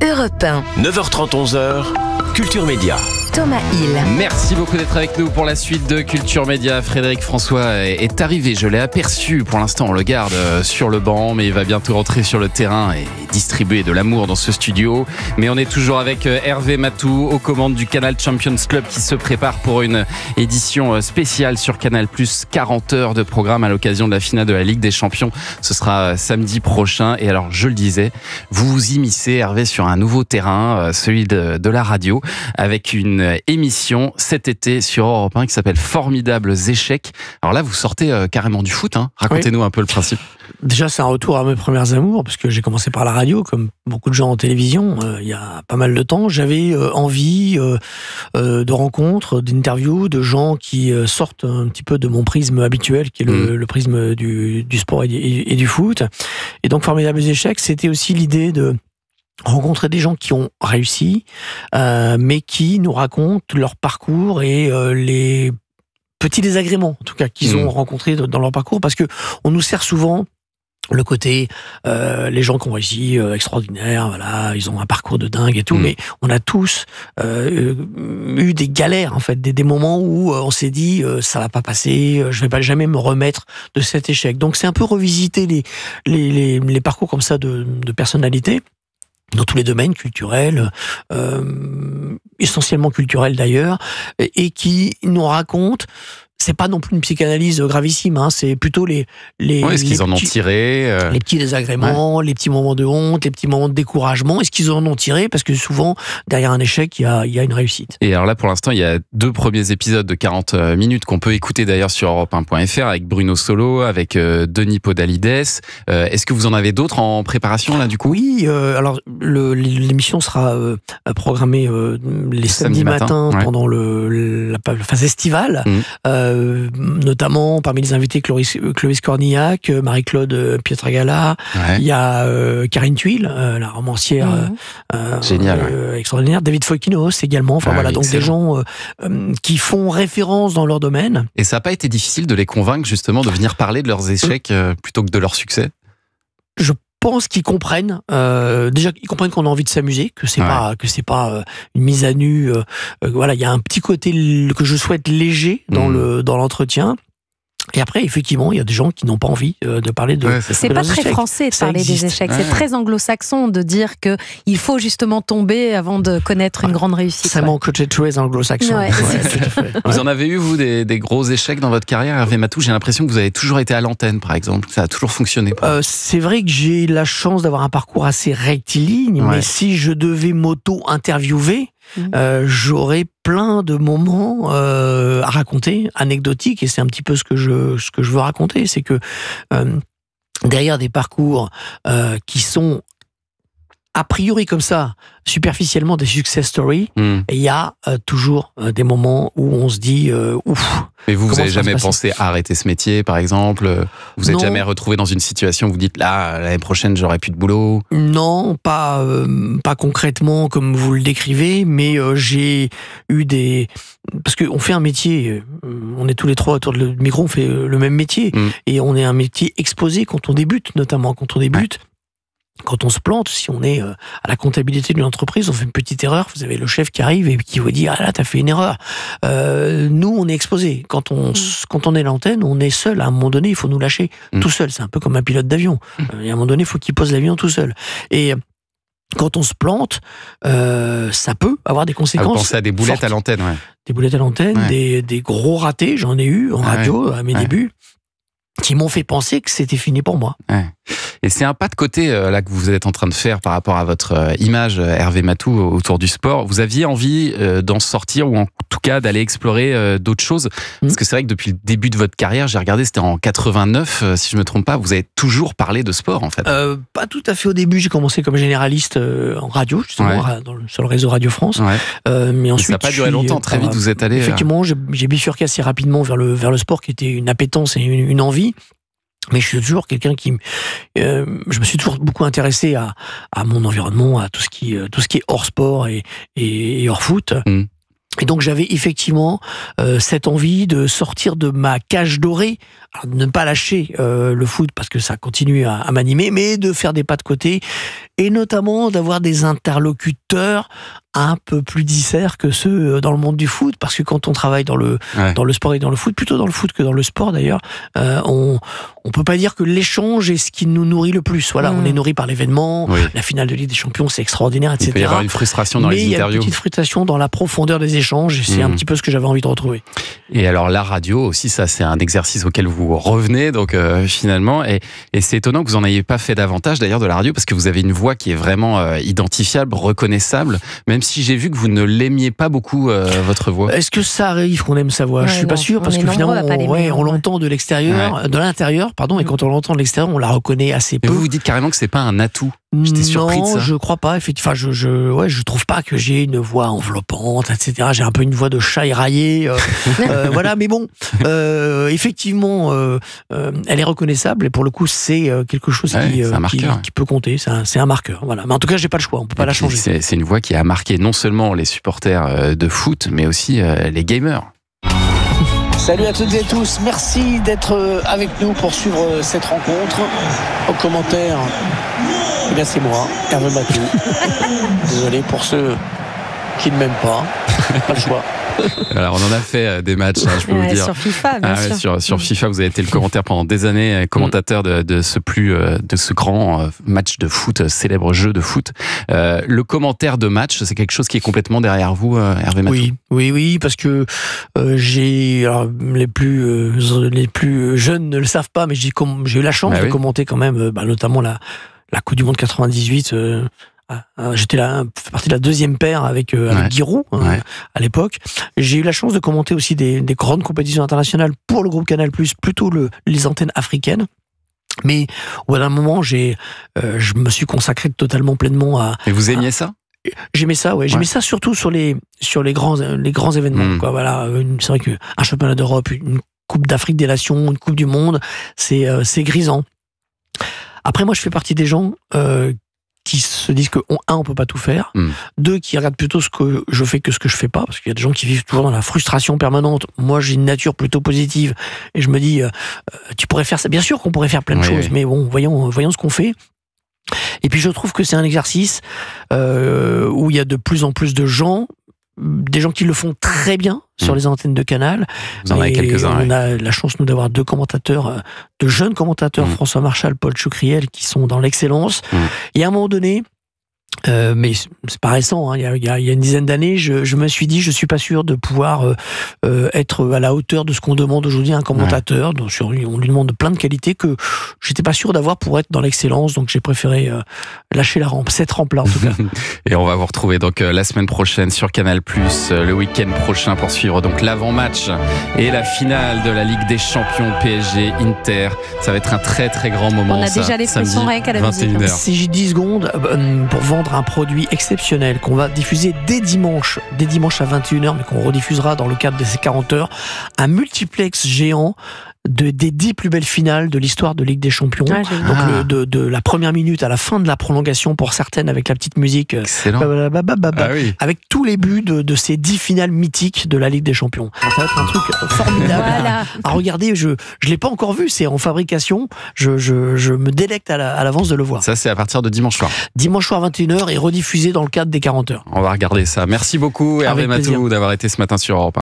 Europe 1. 9h30, 11h, Culture Média. Thomas Hill. Merci beaucoup d'être avec nous pour la suite de Culture Média. Frédéric François est arrivé, je l'ai aperçu. Pour l'instant, on le garde sur le banc, mais il va bientôt rentrer sur le terrain et distribuer de l'amour dans ce studio. Mais on est toujours avec Hervé Matou aux commandes du Canal Champions Club qui se prépare pour une édition spéciale sur Canal+, 40 heures de programme à l'occasion de la finale de la Ligue des Champions. Ce sera samedi prochain. Et alors, je le disais, vous vous immiscez, Hervé, sur un nouveau terrain, celui de la radio, avec une émission cet été sur Europe 1 qui s'appelle Formidables échecs. Alors là, vous sortez carrément du foot, hein. Racontez-nous un peu le principe. Déjà, c'est un retour à mes premières amours, parce que j'ai commencé par la radio, comme beaucoup de gens en télévision, il y a pas mal de temps. J'avais envie de rencontres, d'interviews, de gens qui sortent un petit peu de mon prisme habituel, qui est le prisme du sport et du foot. Et donc, Formidables échecs, c'était aussi l'idée de rencontrer des gens qui ont réussi, mais qui nous racontent leur parcours et les petits désagréments, en tout cas, qu'ils ont rencontrés dans leur parcours, parce que on nous sert souvent le côté les gens qui ont réussi extraordinaire, voilà, ils ont un parcours de dingue et tout, mais on a tous eu des galères, en fait, des moments où on s'est dit ça va pas passer, je vais pas jamais me remettre de cet échec. Donc c'est un peu revisiter les parcours comme ça de personnalités dans tous les domaines culturels, essentiellement culturels d'ailleurs, et qui nous racontent. C'est pas non plus une psychanalyse gravissime, hein, c'est plutôt est-ce qu'ils en ont tiré les petits désagréments, les petits moments de honte, les petits moments de découragement. Est-ce qu'ils en ont tiré? Parce que souvent, derrière un échec, il y a une réussite. Et alors là, pour l'instant, il y a 2 premiers épisodes de 40 minutes qu'on peut écouter d'ailleurs sur europe1.fr avec Bruno Solo, avec Denis Podalides. Est-ce que vous en avez d'autres en préparation là du coup? Oui, alors l'émission sera programmée les samedis matins pendant la phase estivale. Notamment parmi les invités Clovis Cornillac, Marie-Claude Pietragala, il y a Karine Thuil, la romancière génial, extraordinaire, David Fokinos également, enfin voilà, donc des gens qui font référence dans leur domaine. Et ça n'a pas été difficile de les convaincre justement de venir parler de leurs échecs plutôt que de leurs succès? Je pense qu'ils comprennent. Déjà, ils comprennent qu'on a envie de s'amuser, que c'est pas une mise à nu. Voilà, il y a un petit côté que je souhaite léger dans l'entretien. Et après, effectivement, il y a des gens qui n'ont pas envie de parler de. C'est pas très français de parler des échecs. C'est très anglo-saxon de dire que il faut justement tomber avant de connaître une grande réussite. C'est mon côté très anglo-saxon. Vous en avez eu, vous, des gros échecs dans votre carrière, Hervé Matou? J'ai l'impression que vous avez toujours été à l'antenne, par exemple. Ça a toujours fonctionné. C'est vrai que j'ai la chance d'avoir un parcours assez rectiligne, mais si je devais m'auto-interviewer, j'aurais plein de moments à raconter, anecdotiques, et c'est un petit peu ce que je veux raconter, c'est que derrière des parcours qui sont a priori comme ça, superficiellement des success stories, il y a toujours des moments où on se dit ouf. Mais vous n'avez jamais pensé à arrêter ce métier, par exemple? Vous n'êtes jamais retrouvé dans une situation où vous dites là, l'année prochaine, j'aurai plus de boulot? Non, pas concrètement comme vous le décrivez, mais j'ai eu parce qu'on fait un métier, on est tous les trois autour du micro, on fait le même métier, et on est un métier exposé quand on débute, notamment quand on débute. Quand on se plante, si on est à la comptabilité d'une entreprise, on fait une petite erreur, vous avez le chef qui arrive et qui vous dit « Ah là, t'as fait une erreur ». Nous, on est exposés. Quand on est à l'antenne, on est seul. À un moment donné, il faut nous lâcher tout seul. C'est un peu comme un pilote d'avion. Et à un moment donné, il faut qu'il pose l'avion tout seul. Et quand on se plante, ça peut avoir des conséquences. Vous pensez à des boulettes à l'antenne, Des boulettes à l'antenne, des gros ratés, j'en ai eu en radio à mes débuts, qui m'ont fait penser que c'était fini pour moi. Et c'est un pas de côté là que vous êtes en train de faire par rapport à votre image, Hervé Matou, autour du sport. Vous aviez envie d'en sortir, ou en tout cas d'aller explorer d'autres choses? Parce que c'est vrai que depuis le début de votre carrière, j'ai regardé, c'était en 89, si je me trompe pas, vous avez toujours parlé de sport en fait. Pas tout à fait au début, j'ai commencé comme généraliste en radio, justement, sur le réseau Radio France. Mais ensuite, ça n'a pas duré longtemps, très vite vous êtes allé... Effectivement, j'ai bifurqué assez rapidement vers le sport, qui était une appétence et une envie. Mais je suis toujours quelqu'un je me suis toujours beaucoup intéressé à mon environnement, à tout ce qui est hors sport et hors foot. Et donc j'avais effectivement cette envie de sortir de ma cage dorée, alors de ne pas lâcher le foot parce que ça continue à m'animer, mais de faire des pas de côté et notamment d'avoir des interlocuteurs un peu plus disserts que ceux dans le monde du foot, parce que quand on travaille dans le sport et dans le foot, plutôt dans le foot que dans le sport d'ailleurs, on peut pas dire que l'échange est ce qui nous nourrit le plus. Voilà, on est nourri par l'événement, la finale de Ligue des Champions, c'est extraordinaire, etc. Il peut y avoir une frustration dans les interviews. Mais il y a une petite frustration dans la profondeur des échanges, et c'est un petit peu ce que j'avais envie de retrouver. Et alors la radio aussi, ça c'est un exercice auquel vous revenez, donc finalement, et c'est étonnant que vous n'en ayez pas fait davantage d'ailleurs de la radio, parce que vous avez une voix qui est vraiment identifiable, reconnaissable, même si j'ai vu que vous ne l'aimiez pas beaucoup, votre voix. Est-ce que ça arrive qu'on aime sa voix ? Je suis pas sûr, parce que finalement, on l'entend de l'extérieur, de l'intérieur, pardon, et quand on l'entend de l'extérieur, on la reconnaît assez peu. Mais vous dites carrément que c'est pas un atout. J'étais surpris de ça. Non, je crois pas. Effectivement, je trouve pas que j'ai une voix enveloppante, etc. J'ai un peu une voix de chat éraillé. Voilà, mais bon, effectivement, elle est reconnaissable, et pour le coup, c'est quelque chose qui peut compter. C'est un marqueur. Voilà. Mais en tout cas, j'ai pas le choix. On peut pas la changer. C'est une voix qui a marqué non seulement les supporters de foot, mais aussi les gamers. Salut à toutes et à tous, merci d'être avec nous pour suivre cette rencontre. Au commentaire, eh bien c'est moi, Hervé Matou. Désolé pour ceux qui ne m'aiment pas le choix. Alors on en a fait des matchs, je peux vous dire. Sur FIFA, bien sûr. Sur FIFA, vous avez été le commentaire pendant des années, commentateur de ce grand match de foot, célèbre jeu de foot. Le commentaire de match, c'est quelque chose qui est complètement derrière vous, Hervé Matou. Oui, parce que les plus jeunes ne le savent pas, mais j'ai eu la chance de commenter quand même, notamment la Coupe du Monde 98. J'étais là, fait partie de la deuxième paire avec Giroud à l'époque. J'ai eu la chance de commenter aussi des grandes compétitions internationales pour le groupe Canal+, plutôt les antennes africaines. Mais au bout d'un moment, je me suis consacré totalement pleinement à... Et vous aimiez ça ? J'aimais ça, J'aimais ça surtout sur les grands événements. Quoi. Voilà, c'est vrai qu'un championnat d'Europe, une Coupe d'Afrique des Nations, une Coupe du Monde, c'est grisant. Après, moi, je fais partie des gens qui se disent que, on peut pas tout faire. Deux, qui regardent plutôt ce que je fais que ce que je fais pas, parce qu'il y a des gens qui vivent toujours dans la frustration permanente. Moi, j'ai une nature plutôt positive, et je me dis, tu pourrais faire ça. Bien sûr qu'on pourrait faire plein de choses, mais bon, voyons ce qu'on fait. Et puis, je trouve que c'est un exercice où il y a de plus en plus de gens, des gens qui le font très bien sur les antennes de Canal. Vous en avez quelques-uns. On a la chance, nous, d'avoir deux jeunes commentateurs, François Marchal, Paul Choucriel, qui sont dans l'excellence. Et à un moment donné, mais c'est pas récent, il y a une dizaine d'années, je me suis dit, je suis pas sûr de pouvoir être à la hauteur de ce qu'on demande aujourd'hui à un commentateur. Donc, on lui demande plein de qualités que j'étais pas sûr d'avoir pour être dans l'excellence, donc j'ai préféré lâcher la rampe, cette rampe-là en tout cas. Et on va vous retrouver donc la semaine prochaine sur Canal+, le week-end prochain, pour suivre donc l'avant-match et la finale de la Ligue des Champions PSG-Inter. Ça va être un très très grand moment. On a déjà les frissons avec à la musique. Si j'ai 10 secondes pour vendre un produit exceptionnel qu'on va diffuser dès dimanche à 21h, mais qu'on rediffusera dans le cadre de ces 40 heures, un multiplex géant des 10 plus belles finales de l'histoire de Ligue des Champions. Donc de la première minute à la fin de la prolongation, pour certaines, avec la petite musique avec tous les buts de ces 10 finales mythiques de la Ligue des Champions. Ça va être un truc formidable à regarder. Je l'ai pas encore vu, c'est en fabrication. Je me délecte à l'avance de le voir. Ça, c'est à partir de dimanche soir. Dimanche soir 21h et rediffusé dans le cadre des 40 heures. On va regarder ça. Merci beaucoup Hervé Matou d'avoir été ce matin sur Europe 1.